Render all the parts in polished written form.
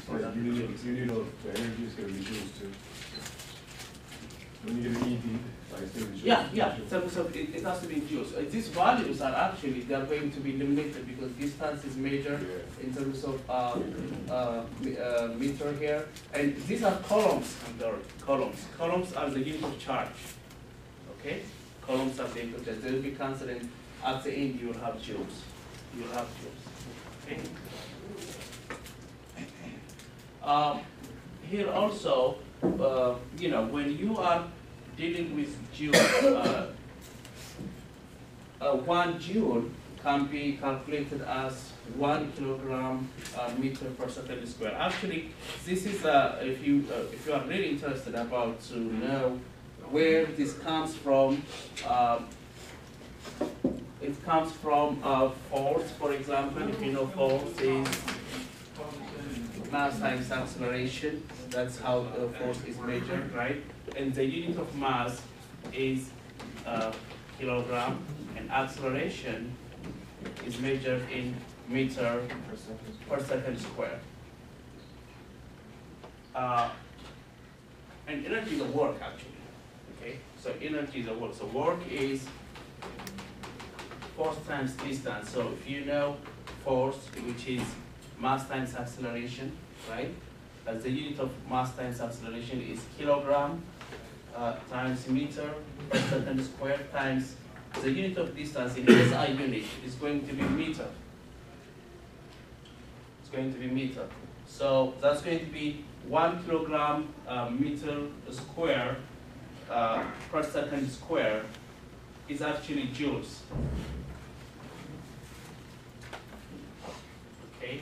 said unit of energy is going to be joules too. When you get an EV, I say the joules. Yeah. So it has to be in joules. These values are actually, they are going to be limited because distance is measured in terms of meter here. And these are coulombs. Coulombs are the unit of charge. Okay? Coulombs are the unit of charge. They will be cancelled, and at the end you will have joules. You will have joules. Okay? Here also, when you are dealing with joules, 1 joule can be calculated as 1 kilogram meter per second square. Actually, this is if you are really interested about to know where this comes from. It comes from force, for example. If you know force is mass times acceleration. That's how force is measured, right? And the unit of mass is kilogram, and acceleration is measured in meter per second square. And energy is a work, actually. Okay, so energy is a work. So work is force times distance. So if you know force, which is mass times acceleration, right? As the unit of mass times acceleration is kilogram times meter per second square times the unit of distance in SI unit is going to be meter. It's going to be meter. So that's going to be 1 kilogram meter square per second square is actually joules. Okay.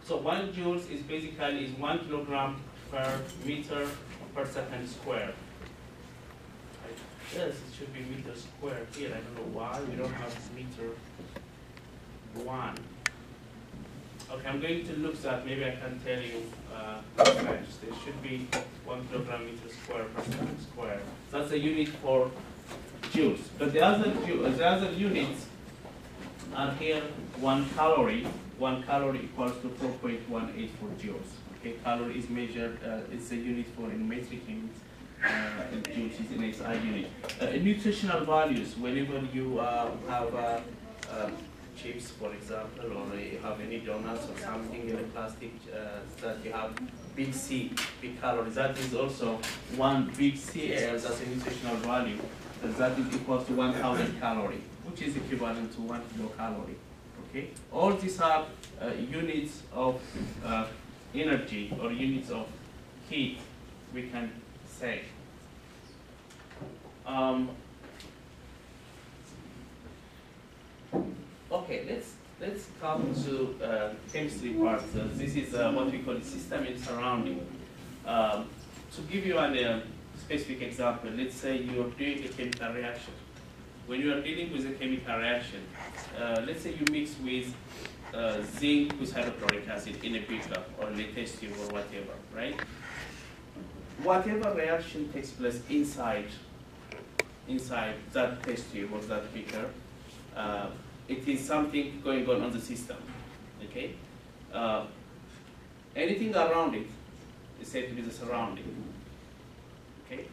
So 1 joules is basically 1 kilogram per meter per second square. Yes, it should be meter square here. I don't know why we don't have meter 1. Okay, I'm going to look that. Maybe I can tell you. There should be 1 kilogram meter square per second square. That's a unit for joules. But the other units are here. 1 calorie. 1 calorie equals to 4.184 joules. Okay, calorie is measured. It's a unit for in metric units. And joules is in SI unit. Nutritional values. Whenever you have chips, for example, or you have any donuts or something in a plastic that you have big C, big calories. That is also 1 big C. That's a nutritional value. That is equal to 1,000 calorie, which is equivalent to 1 kilocalorie. Okay, all these are units of energy or units of heat, we can say. Okay, let's come to chemistry part. This is what we call system and surrounding. To give you a specific example, let's say you are doing a chemical reaction. When you are dealing with a chemical reaction, let's say you mix with zinc with hydrochloric acid in a beaker or in a test tube or whatever, right? Whatever reaction takes place inside that test tube or that beaker, it is something going on the system, okay? Anything around it is said to be the surrounding, okay?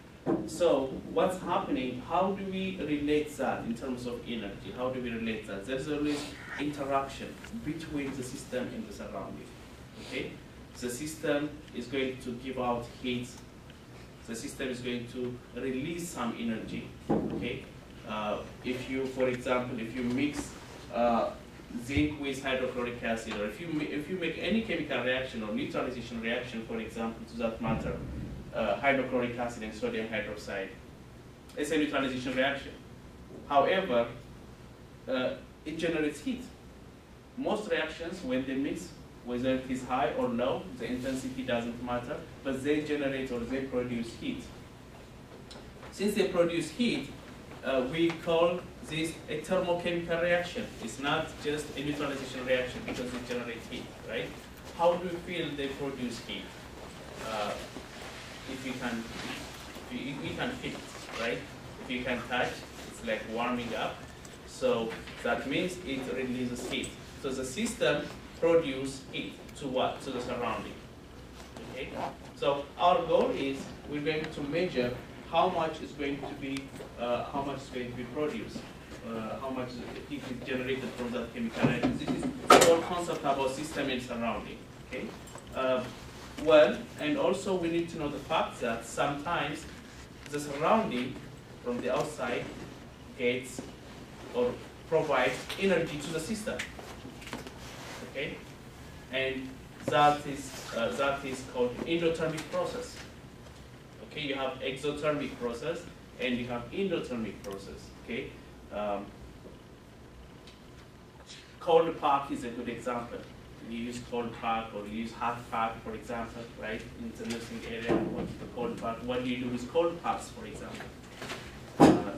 So what's happening, how do we relate that in terms of energy? How do we relate that? There's always interaction between the system and the surrounding, okay? The system is going to give out heat. The system is going to release some energy, okay? If you, for example, if you mix zinc with hydrochloric acid, or if you make any chemical reaction or neutralization reaction, for example, to that matter, hydrochloric acid and sodium hydroxide, it's a neutralization reaction. However, it generates heat. Most reactions, when they mix, whether it is high or low, the intensity doesn't matter, but they generate or they produce heat. Since they produce heat, we call this a thermochemical reaction. It's not just a neutralization reaction because it generates heat, right? How do you feel they produce heat? If you can feel it, right? If you can touch, it's like warming up. So that means it releases heat. So the system produces heat to what? To the surrounding. Okay? So our goal is we're going to measure how much is going to be produced, how much heat is generated from that chemical reaction. This is the whole concept about system and surrounding. Okay? Well, and also we need to know the fact that sometimes the surrounding from the outside gets or provides energy to the system. Okay? And that is called endothermic process. Okay, you have exothermic process and you have endothermic process. Okay, cold pack is a good example. You use cold pack or you use hot pack, for example, right? In the nursing area, what's the cold pack? What do you do with cold packs, for example?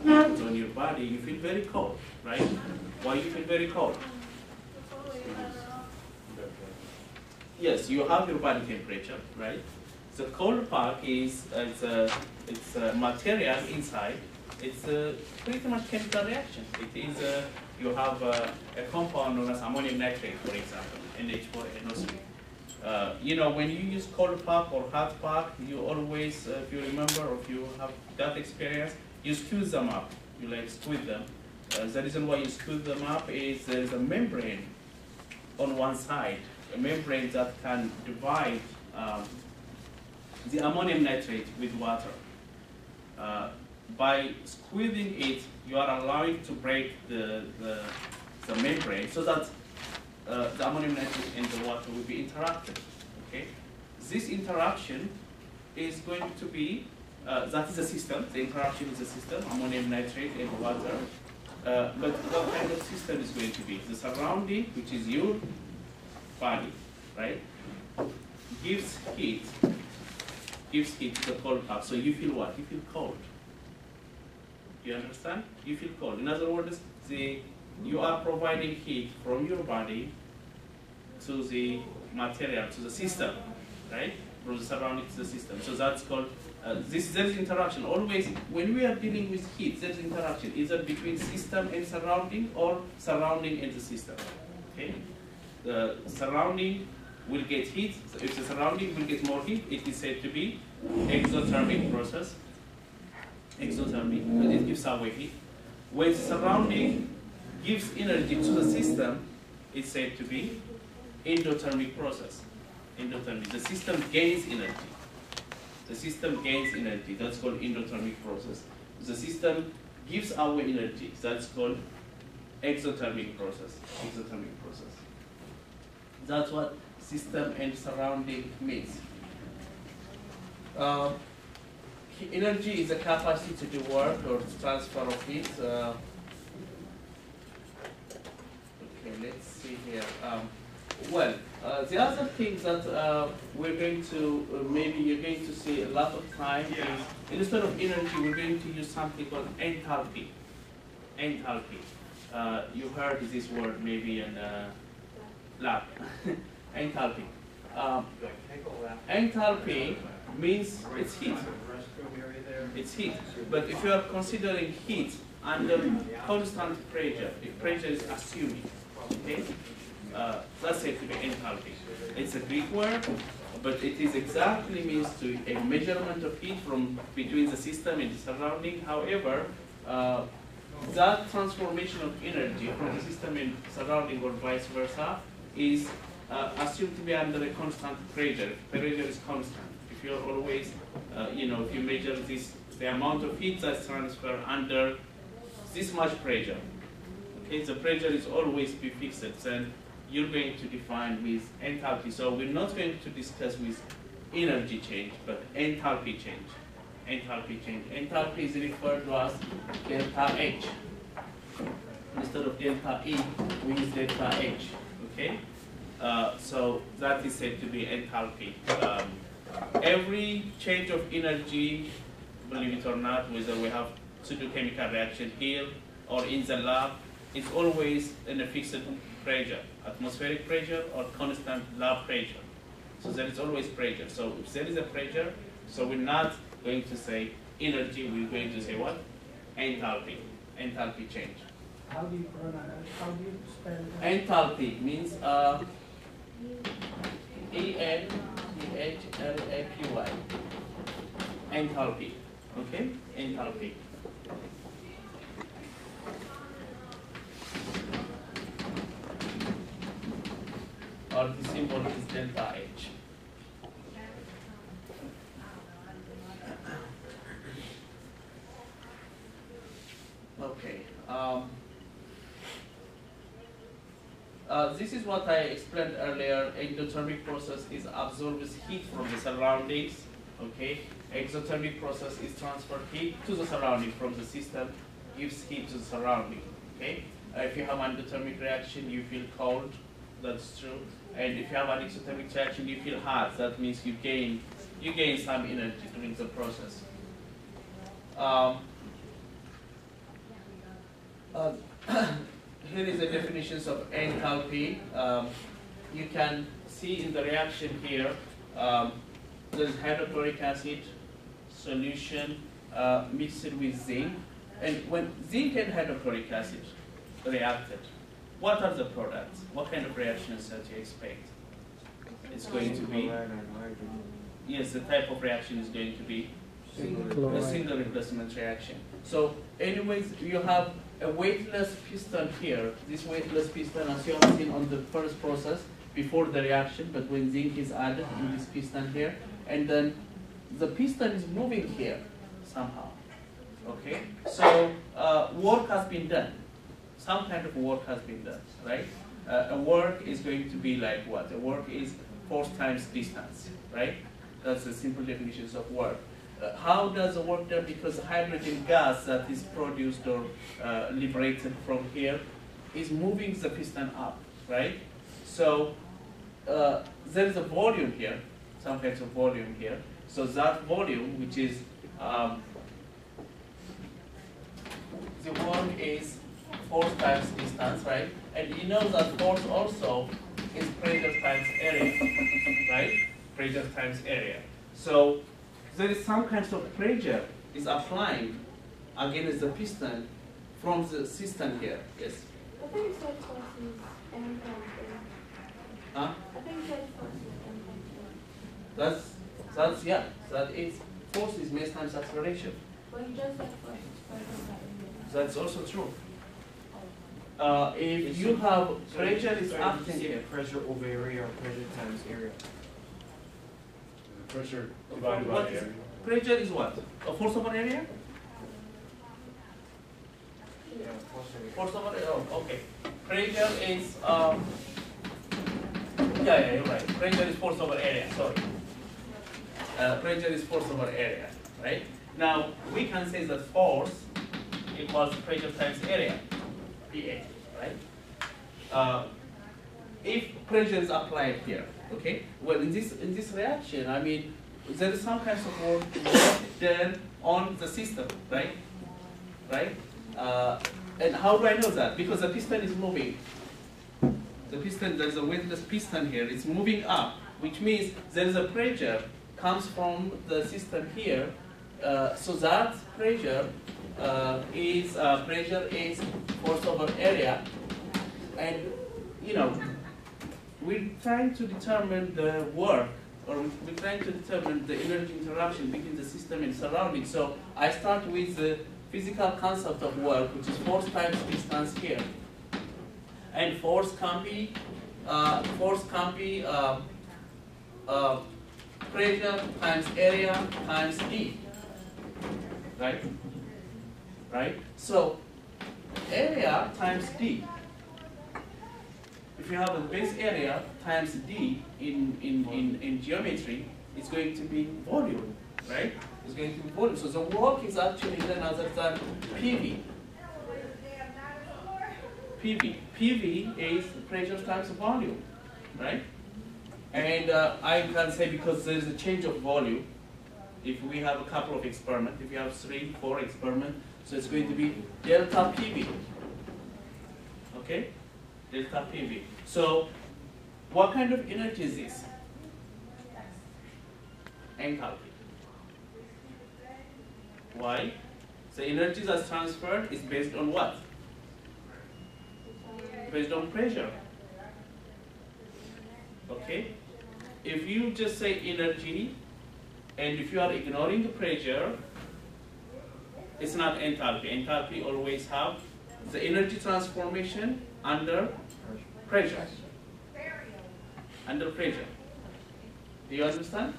It's on your body, you feel very cold, right? Why you feel very cold? Yes, you have your body temperature, right? The cold pack is it's a material inside. It's a pretty much chemical reaction. It is you have a compound known as ammonium nitrate, for example, NH4NO3. You know, when you use cold pack or hot pack, you always, if you remember or if you have that experience, you squeeze them up. You like squeeze them. The reason why you squeeze them up is there is a membrane on one side, a membrane that can divide the ammonium nitrate with water. By squeezing it, you are allowing to break the membrane so that the ammonium nitrate and the water will be interacting. Okay? This interaction is going to be, that is a system, the interaction is a system, ammonium nitrate and water. But what kind of system is going to be? The surrounding, which is your body, right, gives heat to the cold pack. So you feel what? You feel cold. You understand? You feel cold. In other words, you are providing heat from your body to the material, to the system, right? From the surrounding to the system. So that's called, there's interaction. Always, when we are dealing with heat, there's interaction, either between system and surrounding or surrounding and the system. Okay? The surrounding will get heat. So if the surrounding will get more heat, it is said to be exothermic process. Exothermic, because it gives away heat. When the surrounding gives energy to the system, it's said to be endothermic process. Endothermic. The system gains energy. The system gains energy. That's called endothermic process. The system gives away energy. That's called exothermic process. Exothermic process. That's what system and surrounding means. Energy is a capacity to do work or transfer of heat. Okay, let's see here. The other thing that we're going to, maybe you're going to see a lot of time is, instead of energy, we're going to use something called enthalpy. Enthalpy. You heard this word maybe in lab. Enthalpy. Enthalpy means it's heat. It's heat. But if you are considering heat under constant pressure, if pressure is assuming, okay, that's said to be enthalpy. It's a Greek word, but it is exactly means to a measurement of heat from between the system and the surrounding. However, that transformation of energy from the system and surrounding or vice versa is assumed to be under a constant pressure. Pressure is constant. If you're always, if you measure the amount of heat that's transferred under this much pressure, okay, the pressure is always be fixed, and you're going to define with enthalpy. So we're not going to discuss with energy change, but enthalpy change. Enthalpy change. Enthalpy is referred to as delta H. Instead of delta E, we use delta H. Okay? So that is said to be enthalpy. Every change of energy, believe it or not, whether we have to do chemical reaction here or in the lab, it's always in a fixed pressure, atmospheric pressure or constant lab pressure. So there is always pressure. So if there is a pressure, so we're not going to say energy, we're going to say what? Enthalpy. Enthalpy change. How do you pronounce? How do you spell it? Enthalpy means E-N-T-H-L-A-P-Y. Enthalpy. Okay? Enthalpy. Or the symbol is delta H. Okay. This is what I explained earlier. Endothermic process is absorbs heat from the surroundings. Okay. Exothermic process is transfer heat to the surrounding from the system, gives heat to the surrounding. Okay. If you have an endothermic reaction, you feel cold. That's true. And if you have an exothermic reaction, you feel hot. That means you gain some energy during the process. Here is the definitions of enthalpy. You can see in the reaction here, there's hydrochloric acid solution mixed with zinc. And when zinc and hydrochloric acid reacted, what are the products? What kind of reactions that you expect? It's going to be, yes, the type of reaction is going to be a single replacement reaction. So anyways, you have a weightless piston here. This weightless piston, as you have seen on the first process before the reaction, but when zinc is added in this piston here, and then the piston is moving here somehow. Okay, so work has been done. Some kind of work has been done, right? A work is going to be like what? A work is force times distance, right? That's the simple definitions of work. How does the work done? Because the hydrogen gas that is produced or liberated from here is moving the piston up, right? So there is a volume here, some kinds of volume here. So that volume, which is the work is force times distance, right? And you know that force also is pressure times area, right? Pressure times area. So there is some kinds of pressure is applying against the piston from the system here. Yes? I think you said force is enthalpy. Huh? I think you said force is enthalpy. That's yeah. That is force is mass times acceleration. But you just said force is pressure. That's also true. If you have pressure is acting here. Pressure over area or pressure times area. Pressure divided by What is area. pressure is what? A force over area? Yeah, force over Force over area. Oh, okay. Pressure is yeah, you're right. Pressure is force over area. Sorry. Pressure is force over area, right? Now we can say that force equals pressure times area, PA, right? If pressure is applied here, okay. Well, in this reaction, I mean, there is some kinds of work done on the system, right? Right? And how do I know that? Because the piston is moving. The piston, there's a weightless piston here. It's moving up, which means there is a pressure comes from the system here. So that pressure is force over area, and you know we're trying to determine the work, or we're trying to determine the energy interaction between the system and surroundings. So I start with the physical concept of work, which is force times distance here, and force can be pressure times area times d, right? Right? So area times d. If you have a base area times d in geometry, it's going to be volume, right? It's going to be volume. So the work is actually none other than PV. PV is pressure times volume, right? And I can say because there is a change of volume, if we have a couple of experiments, if you have 3, 4 experiments, so it's going to be delta PV. Okay? Delta PV. So what kind of energy is this? Enthalpy. Why? The energy that's transferred is based on what? based on pressure. Okay? If you just say energy, and if you are ignoring the pressure, it's not enthalpy. Enthalpy always have the energy transformation under pressure. Under pressure. Do you understand?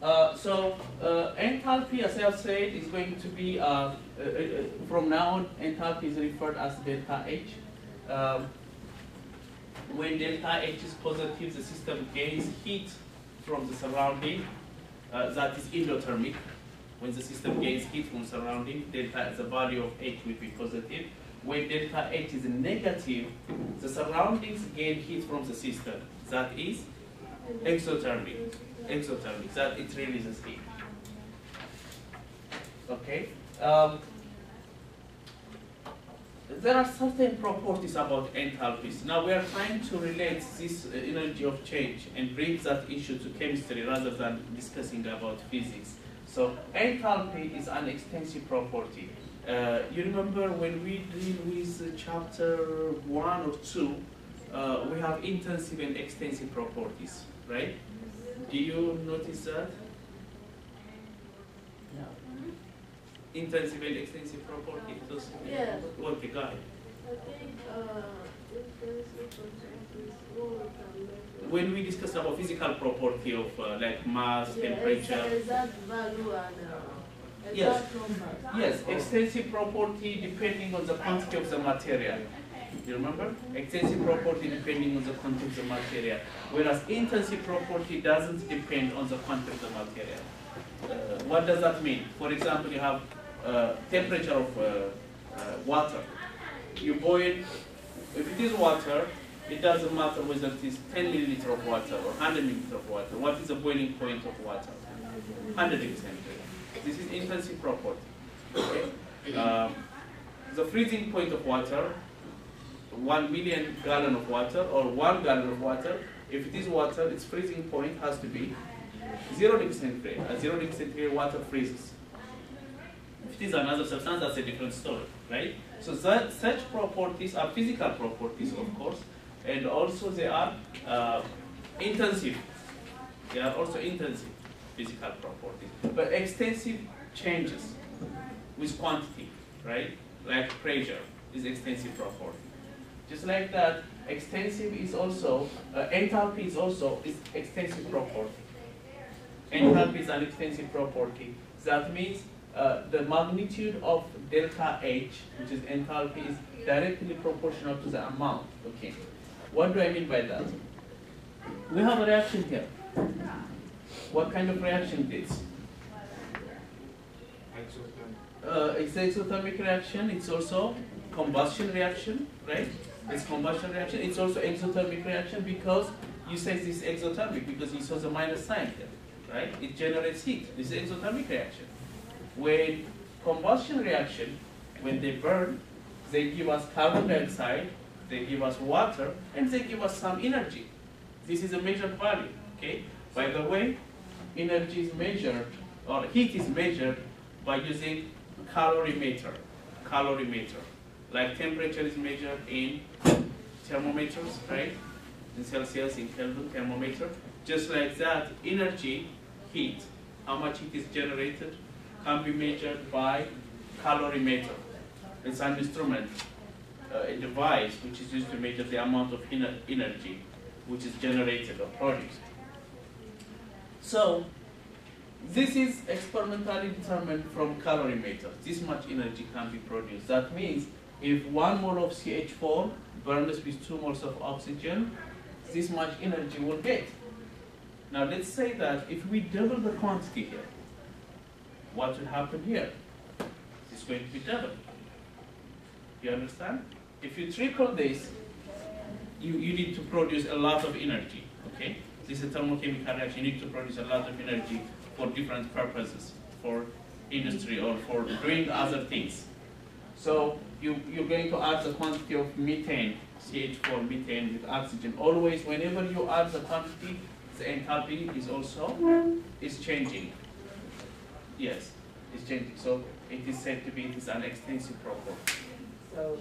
Enthalpy, as I have said, is going to be, from now on, enthalpy is referred as delta H. When delta H is positive, the system gains heat from the surrounding, that is endothermic. When the system gains heat from surrounding, delta, the value of H will be positive. When delta H is negative, the surroundings gain heat from the system. That is exothermic. Exothermic, that it releases heat. Okay? There are certain properties about enthalpies. Now we are trying to relate this energy of change and bring that issue to chemistry rather than discussing about physics. So enthalpy is an extensive property. You remember when we deal with chapter 1 or 2, we have intensive and extensive properties, right? Do you notice that? Intensive and extensive property. Yeah. What the guy? I think intensive is what we can measure. When we discuss about physical property of like mass, temperature. Exact value and Yes. exact number. Yes, extensive property depending on the quantity of the material. You remember? Extensive property depending on the quantity of the material. Whereas intensive property doesn't depend on the quantity of the material. What does that mean? For example, you have temperature of water. You boil, if it is water, it doesn't matter whether it is 10 milliliter of water or 100 milliliter of water. What is the boiling point of water? 100 degrees centigrade. This is intensive property. Okay? The freezing point of water, 1 million gallon of water or 1 gallon of water, if it is water, its freezing point has to be 0 degrees centigrade. At 0 degrees centigrade, water freezes. If it is another substance, that's a different story, right? So such properties are physical properties, of course, and also they are intensive. They are also intensive physical properties, but extensive changes with quantity, right? Like pressure is extensive property. Just like that, extensive is also, enthalpy is also extensive property. Enthalpy is an extensive property. That means the magnitude of delta H, which is enthalpy, is directly proportional to the amount. Okay. What do I mean by that? We have a reaction here. What kind of reaction is this? It's exothermic reaction. It's also combustion reaction, right? It's combustion reaction. It's also exothermic reaction because you say this is exothermic because you saw the minus sign here, right? It generates heat. This is exothermic reaction. When combustion reaction, when they burn, they give us carbon dioxide, they give us water, and they give us some energy. This is a measured value, okay? By the way, energy is measured, or heat is measured by using calorimeter. Calorimeter. Like temperature is measured in thermometers, right? In Celsius, in Kelvin, thermometer. Just like that, energy, heat, how much heat is generated, can be measured by calorimeter. It's an instrument, a device which is used to measure the amount of energy which is generated or produced. So, this is experimentally determined from calorimeter. This much energy can be produced. That means if 1 mole of CH4 burns with 2 moles of oxygen, this much energy will get. Now let's say that if we double the quantity here, what will happen here? It's going to be double. You understand? If you triple this, you need to produce a lot of energy. Okay? This is a thermochemical reaction. You need to produce a lot of energy for different purposes, for industry or for doing other things. So you're going to add the quantity of methane, CH4 methane with oxygen. Always, whenever you add the quantity, the enthalpy is also changing. Yes. It's changing. So it is said to be an extensive problem. So,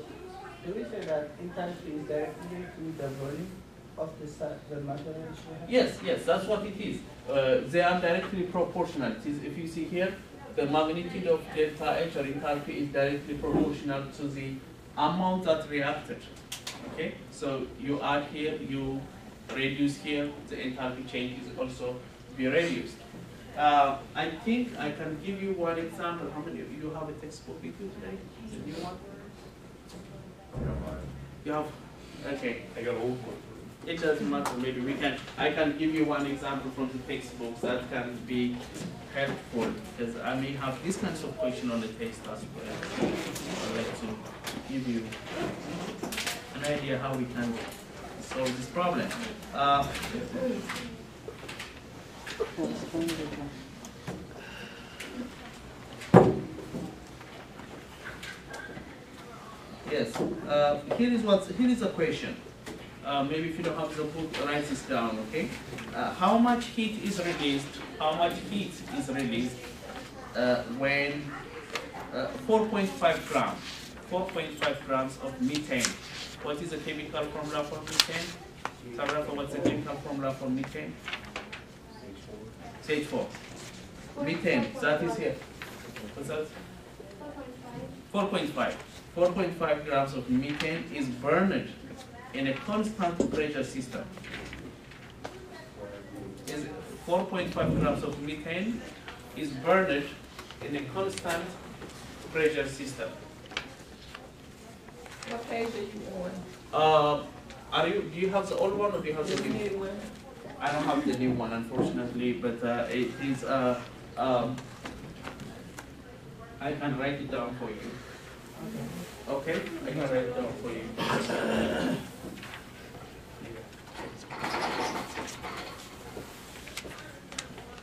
do we say that enthalpy is directly to the volume of the materials we have? Yes, yes, that's what it is. They are directly proportional. It is, if you see here, the magnitude of delta H or enthalpy is directly proportional to the amount that reacted. Okay, so you add here, you reduce here, the enthalpy change is also be reduced. I think I can give you one example. How many of you have a textbook with you today? The new one? You have? Okay. I got old one. It doesn't matter. Maybe I can give you one example from the textbooks that can be helpful, because I may have these kinds of questions on the test as well. I'd like to give you an idea how we can solve this problem. Yes. Here is a question. Maybe if you don't have the book, write this down. Okay. How much heat is released? How much heat is released when 4.5 grams? 4.5 grams of methane. What is the chemical formula for methane? Sabrafa, what's the chemical formula for methane? CH4. Methane, that is here. What's that? 4.5. 4.5 grams of methane is burned in a constant pressure system. Is 4.5 grams of methane is burned in a constant pressure system. What page are you on? Do you have the old one or do you have the new one? New one. I don't have the new one, unfortunately, but it is. I can write it down for you. Okay, I can write it down for you.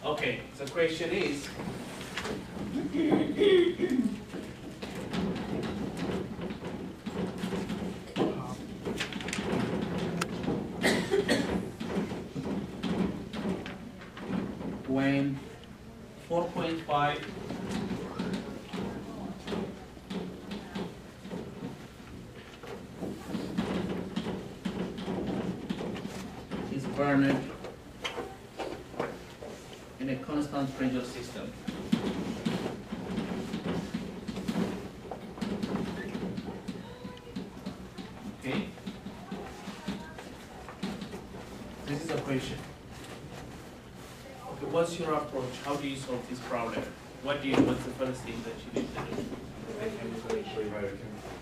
Okay, the question is. When 4.5 is burned in a constant pressure system. Okay? This is a question. Okay, what's your approach? How do you solve this problem? What's the first thing that you need to do?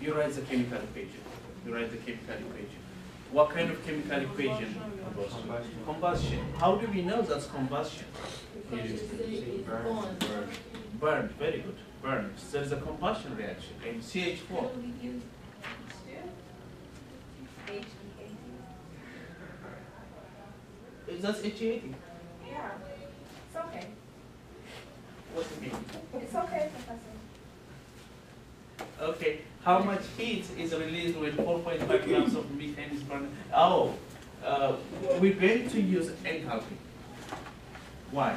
You write the chemical equation. You write the chemical equation. What kind of chemical equation? Combustion. How do we know that's combustion? Burned. Very good. Burned. So there's a combustion reaction. And CH4. Is that HE80? Yeah, it's okay. What do you mean? It's okay, Professor. Okay. How much heat is released when 4.5 grams of methane is burned? Oh, we're going to use enthalpy. Why?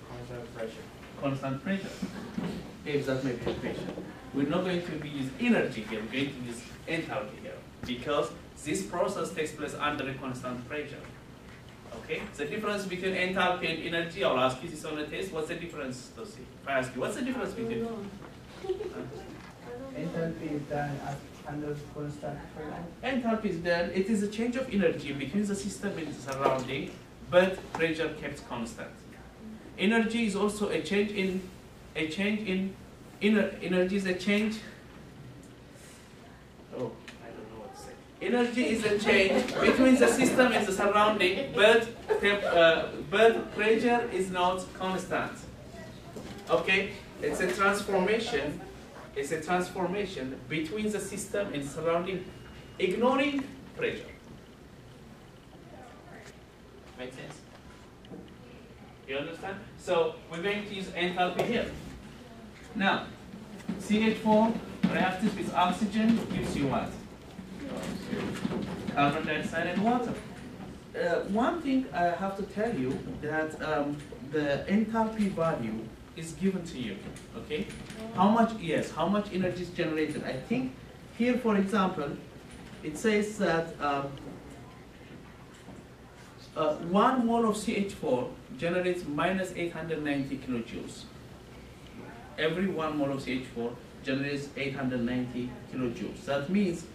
Constant pressure. Constant pressure. If that may be a question. We're not going to use energy here, we're going to use enthalpy here. Because this process takes place under a constant pressure. Okay? The difference between enthalpy and energy, I'll ask you this on the test. What's the difference, Tosi? If I ask you, what's the difference between? Enthalpy is done under constant pressure. Enthalpy is done, it is a change of energy between the system and the surrounding, but pressure kept constant. Energy is also a change in energy is a change. Oh, I don't know what to say. Energy is a change between the system and the surrounding, but pressure is not constant. Okay, it's a transformation. It's a transformation between the system and surrounding, ignoring pressure. Make sense? You understand? So we're going to use enthalpy here. Now, CH4 reacted with oxygen gives you what? Carbon dioxide and water. One thing I have to tell you that the enthalpy value is given to you, okay? How much, yes, how much energy is generated? I think here, for example, it says that 1 mole of CH4 generates minus 890 kilojoules. Every 1 mole of CH4 generates 890 kilojoules. That means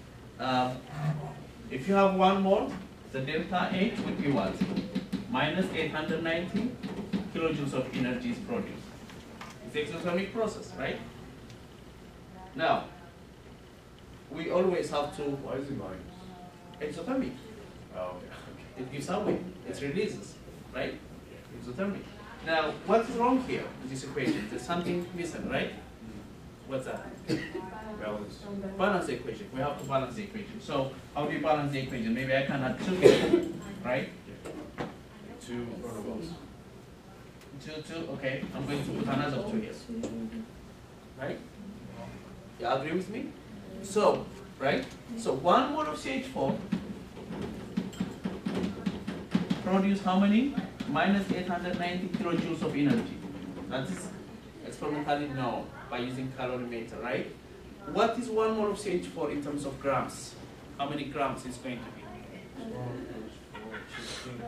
if you have 1 mole, the delta H would be what? Minus 890 kilojoules of energy is produced. It's an exothermic process, right? Now, we always have to. Why is it minus? Exothermic. Oh, okay. It gives away. It releases, right? Exothermic. Now, what's wrong here with this equation? There's something missing, right? What's that? Balance. Balance the equation. We have to balance the equation. So, how do you balance the equation? Maybe I can add 2 here, right? 2 in front of us. 2, okay. I'm going to put another 2 here. Right? You agree with me? So, right? So, 1 mole of CH4 produce how many? Minus 890 kilojoules of energy. That is experimentally known by using calorimeter, right? What is 1 mole of CH4 in terms of grams? How many grams is going to be?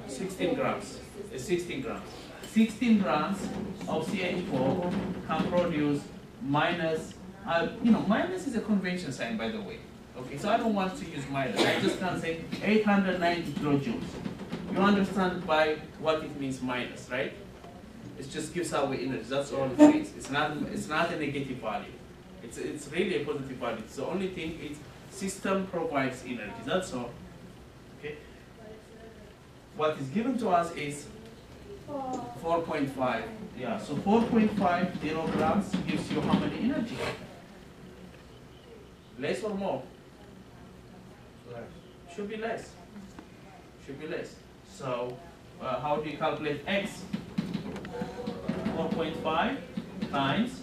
16 grams. 16 grams. 16 grams of CH4 can produce minus, minus is a convention sign, by the way. Okay, so I don't want to use minus. I just can say 890 kilojoules. You understand by what it means minus, right? It just gives away energy. That's all it is. It's not a negative value. It's really a positive value. It's the only thing is system provides energy. That's all. Okay. What is given to us is 4.5. Yeah. So 4.5 kilograms gives you how many energy? Less or more? Less. Should be less. Should be less. So how do you calculate x? 4.5 times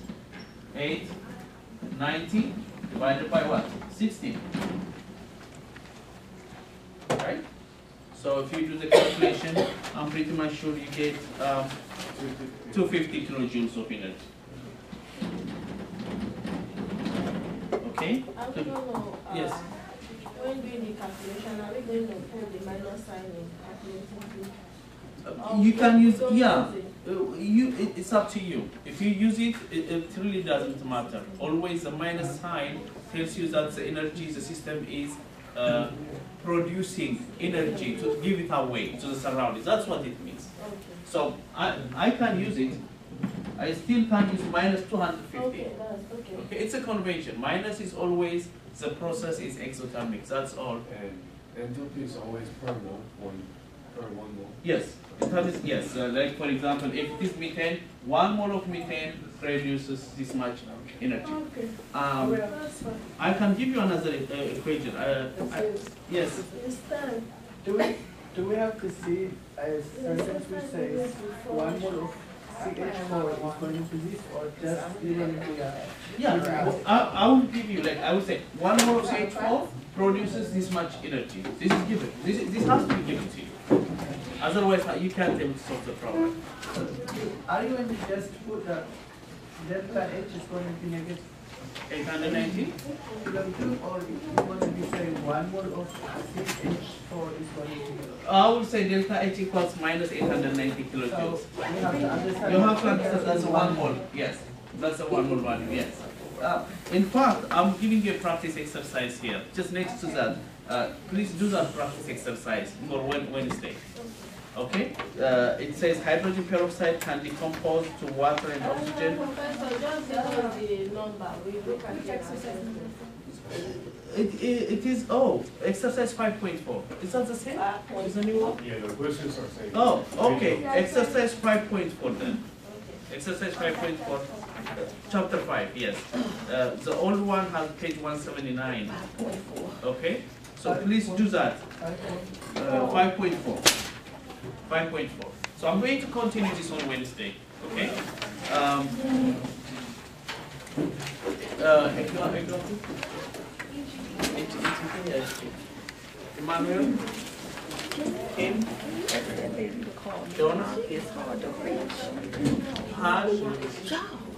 890 divided by what? 16. Right? So if you do the calculation, I'm pretty much sure you get 250 kilojoules of energy. Okay? I don't know. Yes. When doing the calculation, are we going to put the minus sign in calculating? You can use, Don't yeah. use it. It's up to you. If you use it, it really doesn't matter. Always the minus sign tells you that the energy, the system is producing energy to give it away to the surroundings. That's what it means. Okay. So I can use it. I still can use minus 250. Okay, that's okay. Okay, it's a convention. Minus is always, the process is exothermic. That's all. And enthalpy is always per mole, per 1 mole. Yes, enthalpy is, yes. Like for example, if it is methane, 1 mole of methane produces this much energy. Okay. That's fine. I can give you another equation. Yes. It's time. Do we have to see a sentence which says 1 mole of CH4 is going to this, or just even Yeah, I will give you, like, I would say 1 mole of CH4 produces this much energy. This is given. This has to be given to you. Otherwise, you can't able to solve the problem. Are you going to just put that delta H is going to be negative 890? kilojoules, or you going to be saying 1 mole of CH4 is going to be? I would say delta H equals minus 890 kilojoules. So you have to understand. You have to understand that's a 1 mole. Yes, that's a 1 mole value. Yes. In fact, I'm giving you a practice exercise here. Just next to that, please do that practice exercise for Wednesday. Okay? It says hydrogen peroxide can decompose to water and oxygen. Professor, just because the number, we look at the exercise. It is, exercise 5.4. Is that the same? Is the new one? Yeah, the questions are saying. Oh, okay. Exercise 5.4 then. Exercise 5.4, chapter 5, yes. The old one has page 179. Okay? So please do that. 5.4. 5.4. So I'm going to continue this on Wednesday. Okay? Emmanuel? Kim? That baby to call me. Donna? It's hard to reach. Hard? Joe.